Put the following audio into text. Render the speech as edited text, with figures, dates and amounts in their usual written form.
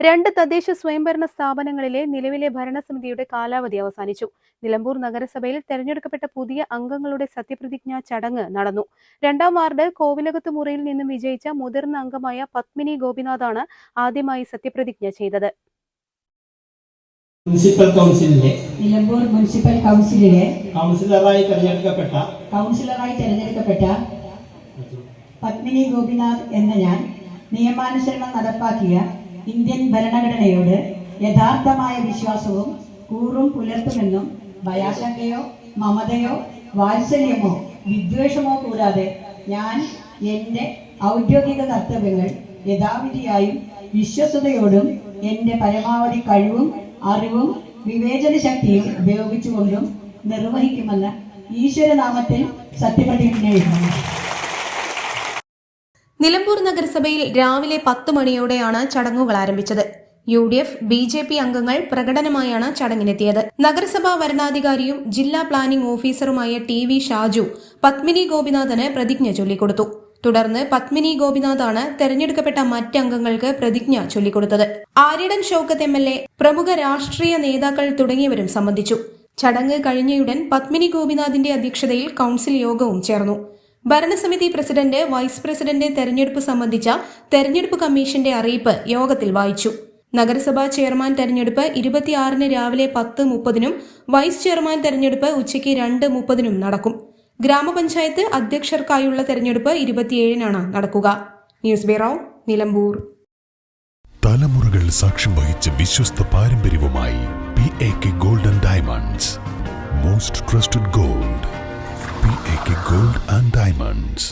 2 തദ്ദേശ സ്വയംഭരണ സ്ഥാപനങ്ങളിലെ നിലവിലെ ഭരണസമിതിയുടെ കാലാവധി അവസാനിച്ചു. നിലമ്പൂർ നഗരസഭയിൽ തെരഞ്ഞെടുക്കപ്പെട്ട പുതിയ അംഗങ്ങളുടെ സത്യപ്രതിജ്ഞാ ചടങ്ങ് നടന്നു. 2ാം വാർഡ് കോവിലകത്ത് മുറിയിൽ നിന്നും വിജയിച്ച മുതിർന്ന അംഗമായ പത്മിനി ഗോപിനാഥാണ് ആദ്യമായി സത്യപ്രതിജ്ഞ ചെയ്തത്. നിലമ്പൂർ മുനിസിപ്പൽ കൗൺസിലിലെ കൗൺസിലറായി തെരഞ്ഞെടുക്കപ്പെട്ട പത്മിനി ഗോപിനാഥ് എന്ന ഞാൻ നിയമാനുസരണം നടപ്പാക്കിയ ഇന്ത്യൻ ഭരണഘടനയോട് യഥാർത്ഥമായ വിശ്വാസവും കൂറും പുലർത്തുമെന്നും ഭയാശങ്കയോ മമതയോ വാത്സല്യമോ വിദ്വേഷമോ കൂടാതെ ഞാൻ എൻ്റെ ഔദ്യോഗിക കർത്തവ്യങ്ങൾ യഥാവിധിയായും വിശ്വസ്തയോടും എൻ്റെ പരമാവധി കഴിവും അറിവും വിവേചന ശക്തിയും ഉപയോഗിച്ചുകൊണ്ടും നിർവഹിക്കുമെന്ന് ഈശ്വരനാമത്തിൽ സത്യപ്രതിജ്ഞ ചെയ്യുന്നു. നിലമ്പൂർ നഗരസഭയിൽ രാവിലെ 10 മണിയോടെയാണ് ചടങ്ങുകൾ ആരംഭിച്ചത്. UDF, BJP അംഗങ്ങൾ പ്രകടനമായാണ് ചടങ്ങിനെത്തിയത്. നഗരസഭാ വരണാധികാരിയും ജില്ലാ പ്ലാനിംഗ് ഓഫീസറുമായ TV ഷാജു പത്മിനി ഗോപിനാഥന് പ്രതിജ്ഞ ചൊല്ലിക്കൊടുത്തു. തുടർന്ന് പത്മിനി ഗോപിനാഥാണ് തെരഞ്ഞെടുക്കപ്പെട്ട മറ്റംഗങ്ങൾക്ക് പ്രതിജ്ഞ ചൊല്ലിക്കൊടുത്തത്. ആര്യടൻ ഷൌക്കത്ത് MLA, പ്രമുഖ രാഷ്ട്രീയ നേതാക്കൾ തുടങ്ങിയവരും സംബന്ധിച്ചു. ചടങ്ങ് കഴിഞ്ഞയുടൻ പത്മിനി ഗോപിനാഥിന്റെ അധ്യക്ഷതയിൽ കൌൺസിൽ യോഗവും ചേർന്നു. ഭരണസമിതി പ്രസിഡന്റ്, വൈസ് പ്രസിഡന്റ് തെരഞ്ഞെടുപ്പ് സംബന്ധിച്ച തെരഞ്ഞെടുപ്പ് കമ്മീഷന്റെ അറിയിപ്പ് യോഗത്തിൽ വായിച്ചു. നഗരസഭാ ചെയർമാൻ തെരഞ്ഞെടുപ്പ് 26-ന് രാവിലെ 10:30-നും വൈസ് ചെയർമാൻ തെരഞ്ഞെടുപ്പ് ഉച്ചയ്ക്ക് 2:30-നും നടക്കും. ഗ്രാമപഞ്ചായത്ത് അധ്യക്ഷർക്കായുള്ള തെരഞ്ഞെടുപ്പ് 27-നാണ് നടക്കുക. News bureau, Nilambur. തലമുറകൾ സാക്ഷ്യം വഹിച്ച വിശ്വസ്ത പാരമ്പര്യവുമായി PAK Gold and Diamonds. Most trusted gold. PAK Gold and Diamonds.